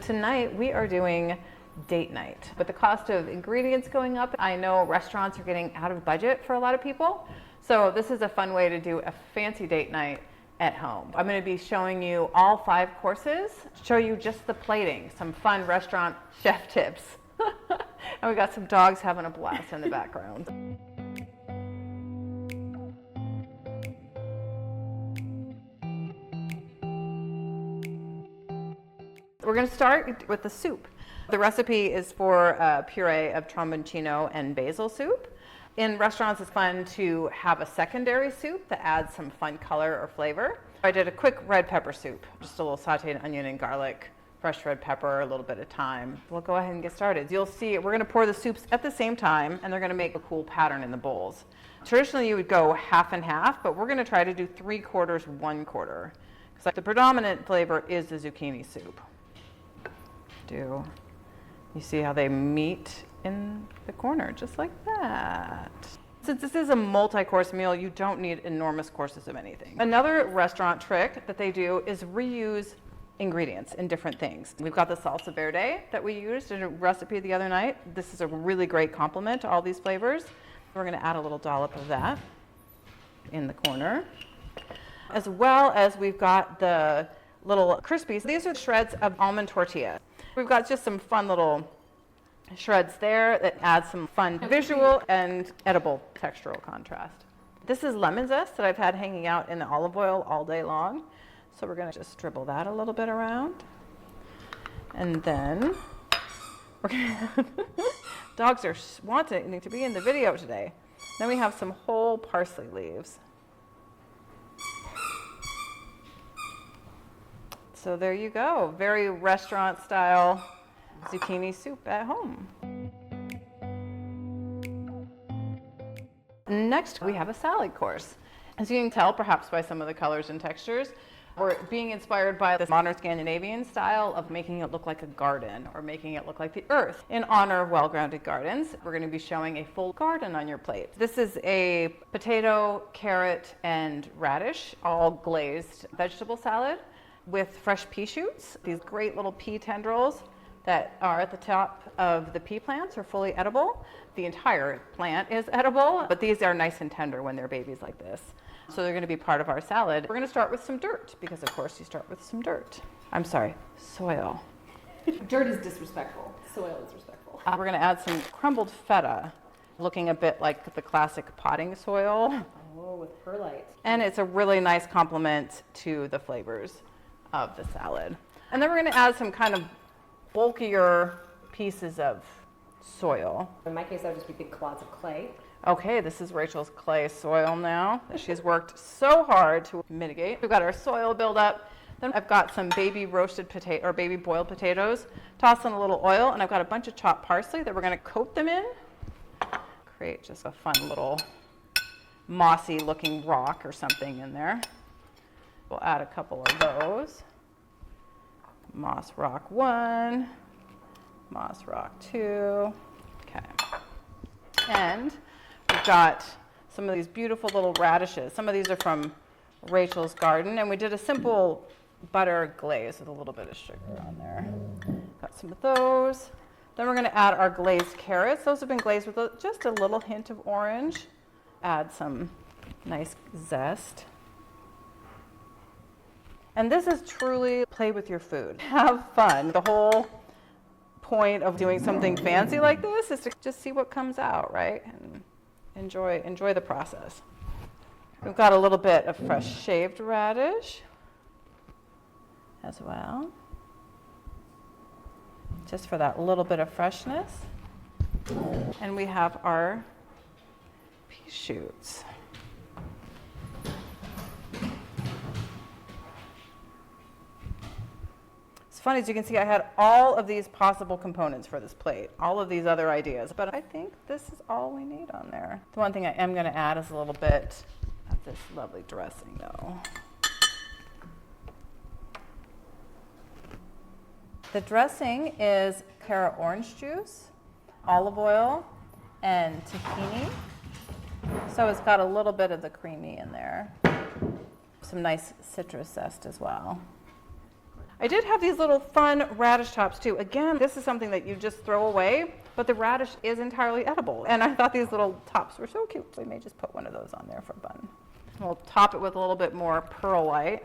Tonight we are doing date night. With the cost of ingredients going up, I know restaurants are getting out of budget for a lot of people. So this is a fun way to do a fancy date night at home. I'm going to be showing you all 5 courses, show you just the plating, some fun restaurant chef tips. And we got some dogs having a blast in the background. We're going to start with the soup. The recipe is for a puree of tromboncino and basil soup. In restaurants, it's fun to have a secondary soup that adds some fun color or flavor. I did a quick red pepper soup, just a little sauteed onion and garlic, fresh red pepper, a little bit of thyme. We'll go ahead and get started. You'll see we're going to pour the soups at the same time, and they're going to make a cool pattern in the bowls. Traditionally, you would go half and half, but we're going to try to do 3/4, 1/4. Because the predominant flavor is the zucchini soup. You see how they meet in the corner, just like that. Since this is a multi-course meal, you don't need enormous courses of anything. Another restaurant trick that they do is reuse ingredients in different things. We've got the salsa verde that we used in a recipe the other night. This is a really great complement to all these flavors. We're going to add a little dollop of that in the corner. As well as we've got the little crispies. These are shreds of almond tortilla. We've got just some fun little shreds there that add some fun visual and edible textural contrast. This is lemon zest that I've had hanging out in the olive oil all day long. So we're going to just dribble that a little bit around. And then we're going to dogs are wanting to be in the video today. Then we have some whole parsley leaves. So there you go, very restaurant style zucchini soup at home. Next, we have a salad course. As you can tell, perhaps by some of the colors and textures, we're being inspired by the modern Scandinavian style of making it look like a garden or making it look like the earth. In honor of well-grounded gardens, we're going to be showing a full garden on your plate. This is a potato, carrot, and radish, all glazed vegetable salad with fresh pea shoots. These great little pea tendrils that are at the top of the pea plants are fully edible. The entire plant is edible, but these are nice and tender when they're babies like this. So they're going to be part of our salad. We're going to start with some dirt, because of course you start with some dirt. I'm sorry, soil. Dirt is disrespectful. Soil is respectful. We're going to add some crumbled feta, looking a bit like the classic potting soil. Oh, with perlite. And it's a really nice complement to the flavors of the salad. And then we're going to add some kind of bulkier pieces of soil. In my case, that would just be big clods of clay. Okay, this is Rachel's clay soil now that she's worked so hard to mitigate. We've got our soil buildup. Then I've got some baby roasted potato or baby boiled potatoes, tossed in a little oil, and I've got a bunch of chopped parsley that we're going to coat them in. Create just a fun little mossy looking rock or something in there. We'll add a couple of those. Moss rock 1, moss rock 2. Okay. And we've got some of these beautiful little radishes. Some of these are from Rachel's garden, and we did a simple butter glaze with a little bit of sugar on there. Got some of those. Then we're going to add our glazed carrots. Those have been glazed with just a little hint of orange. Add some nice zest. And this is truly play with your food. Have fun. The whole point of doing something fancy like this is to just see what comes out, right? And enjoy the process. We've got a little bit of fresh shaved radish as well, just for that little bit of freshness. And we have our pea shoots. Funny, as you can see, I had all of these possible components for this plate, all of these other ideas, but I think this is all we need on there. The one thing I am going to add is a little bit of this lovely dressing, though. The dressing is carrot orange juice, olive oil, and tahini. So it's got a little bit of the creamy in there. Some nice citrus zest as well. I did have these little fun radish tops too. Again, this is something that you just throw away, but the radish is entirely edible. And I thought these little tops were so cute. We may just put one of those on there for fun. We'll top it with a little bit more pearl white.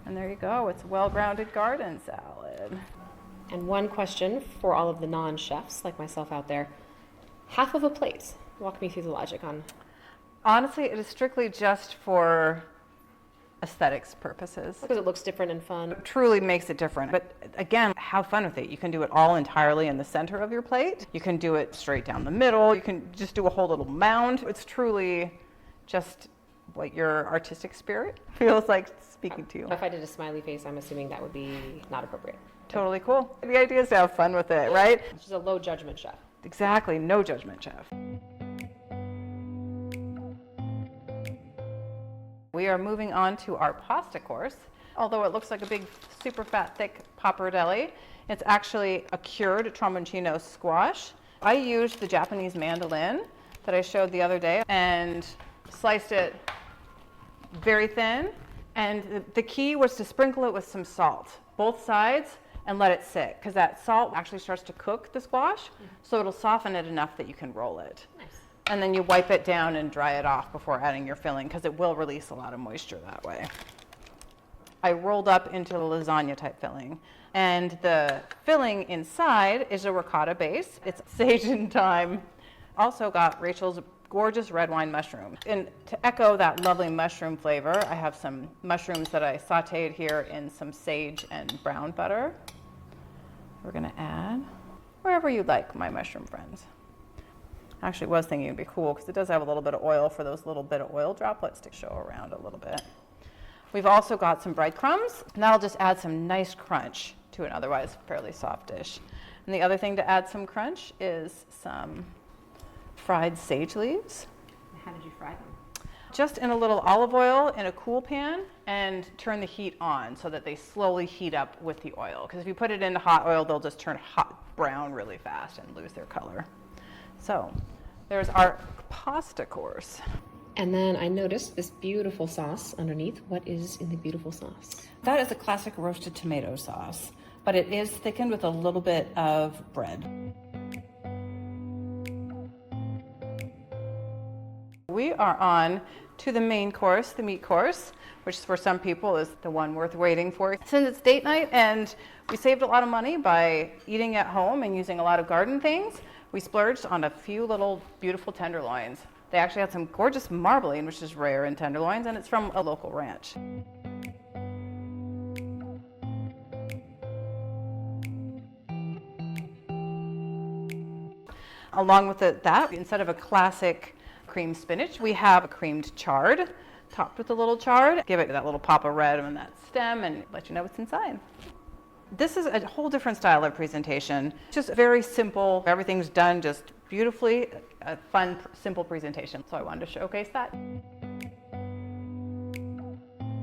And there you go. It's a well-grounded garden salad. And one question for all of the non-chefs like myself out there. Half of a plate. Walk me through the logic on. Honestly, it is strictly just for aesthetics purposes. Because it looks different and fun. It truly makes it different. But again, have fun with it. You can do it all entirely in the center of your plate. You can do it straight down the middle. You can just do a whole little mound. It's truly just what your artistic spirit feels like speaking to you. If I did a smiley face, I'm assuming that would be not appropriate. Totally cool. The idea is to have fun with it, right? She's a low judgment chef. Exactly. No judgment, chef. We are moving on to our pasta course. Although it looks like a big, super fat, thick pappardelle, it's actually a cured tromboncino squash. I used the Japanese mandolin that I showed the other day and sliced it very thin. And the key was to sprinkle it with some salt, both sides, and let it sit, because that salt actually starts to cook the squash, so it'll soften it enough that you can roll it. Nice. And then you wipe it down and dry it off before adding your filling, because it will release a lot of moisture that way. I rolled up into a lasagna type filling, and the filling inside is a ricotta base. It's sage and thyme. Also got Rachel's gorgeous red wine mushroom. And to echo that lovely mushroom flavor, I have some mushrooms that I sauteed here in some sage and brown butter. We're gonna add wherever you like, my mushroom friends. I actually was thinking it'd be cool because it does have a little bit of oil for those little bit of oil droplets to show around a little bit. We've also got some breadcrumbs, and that'll just add some nice crunch to an otherwise fairly soft dish. And the other thing to add some crunch is some fried sage leaves. How did you fry them? Just in a little olive oil in a cool pan, and turn the heat on so that they slowly heat up with the oil. Because if you put it into hot oil, they'll just turn hot brown really fast and lose their color. So there's our pasta course. And then I noticed this beautiful sauce underneath. What is in the beautiful sauce? That is a classic roasted tomato sauce, but it is thickened with a little bit of bread. We are on to the main course, the meat course, which for some people is the one worth waiting for. Since it's date night and we saved a lot of money by eating at home and using a lot of garden things, we splurged on a few little beautiful tenderloins. They actually had some gorgeous marbling, which is rare in tenderloins, and it's from a local ranch. Along with that, instead of a classic creamed spinach, we have a creamed chard, topped with a little chard. Give it that little pop of red on that stem and let you know what's inside. This is a whole different style of presentation. Just very simple. Everything's done just beautifully. A fun, simple presentation. So I wanted to showcase that.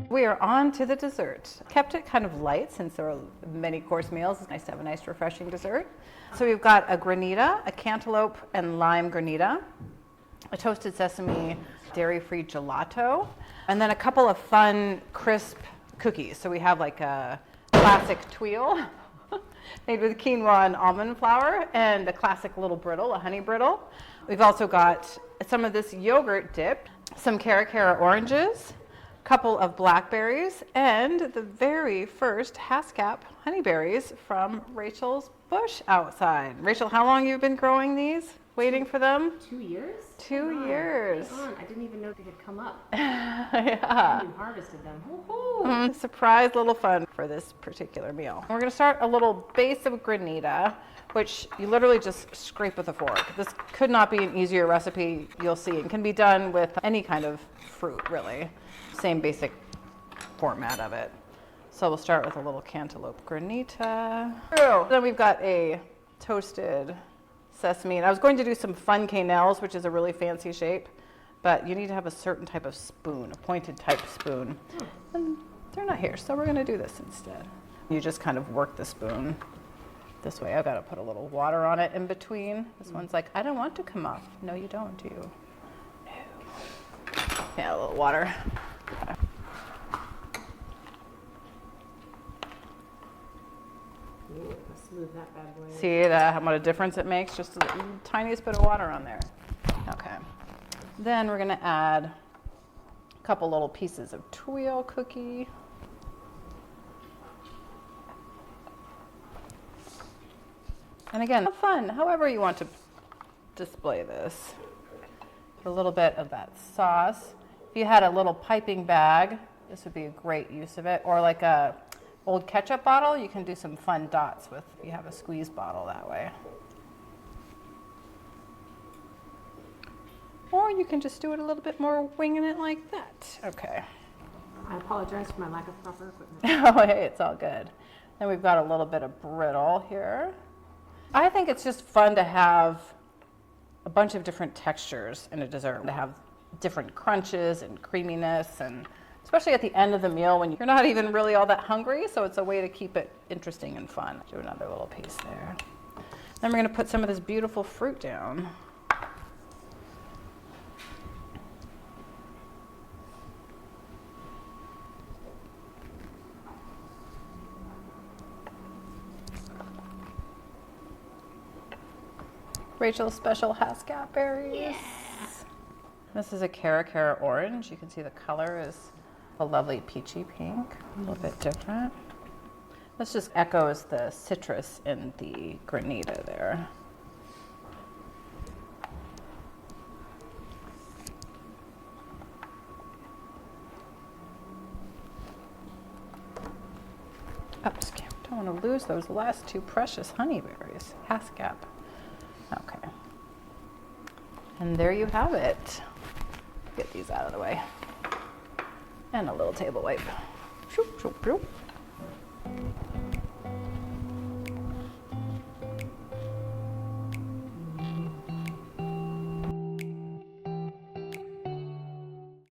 We are on to the dessert. Kept it kind of light since there are many course meals. It's nice to have a nice, refreshing dessert. So we've got a granita, a cantaloupe and lime granita, a toasted sesame dairy-free gelato, and then a couple of fun, crisp cookies. So we have like a classic tuile made with quinoa and almond flour, and a classic little brittle, a honey brittle. We've also got some of this yogurt dip, some cara oranges, a couple of blackberries, and the very first Haskap honeyberries from Rachel's bush outside. Rachel, how long have you been growing these? Waiting for them? 2 years? 2 years. I didn't even know they had come up. Yeah. You harvested them. Surprise little fun for this particular meal. We're going to start a little base of granita, which you literally just scrape with a fork. This could not be an easier recipe you'll see. It can be done with any kind of fruit, really. Same basic format of it. So we'll start with a little cantaloupe granita. Then we've got a toasted sesame. And I was going to do some fun quenelles, which is a really fancy shape, but you need to have a certain type of spoon, a pointed type spoon. And they're not here, so we're going to do this instead. You just kind of work the spoon this way. I've got to put a little water on it in between. This one's like, I don't want to come off. No, you don't, do you? No. Yeah, a little water. Smooth that bad boy. See what a difference it makes? Just the tiniest bit of water on there. Okay. Then we're gonna add a couple little pieces of tuile cookie. And again, have fun, however you want to display this. A little bit of that sauce. If you had a little piping bag, this would be a great use of it. Or like a old ketchup bottle, you can do some fun dots with if you have a squeeze bottle that way. Or you can just do it a little bit more, winging it like that. Okay. I apologize for my lack of proper equipment. Oh, hey, it's all good. Then we've got a little bit of brittle here. I think it's just fun to have a bunch of different textures in a dessert, to have different crunches and creaminess, and especially at the end of the meal when you're not even really all that hungry, so it's a way to keep it interesting and fun. Do another little piece there. Then we're going to put some of this beautiful fruit down. Rachel's special Hascat berries. Yes. This is a Cara orange. You can see the color is a lovely peachy pink, a little bit different. This just echoes the citrus in the granita there. Oops, don't want to lose those last two precious honeyberries. Hascat. Okay. And there you have it. Get these out of the way. And a little table wipe. Shoop, shoop, shoop.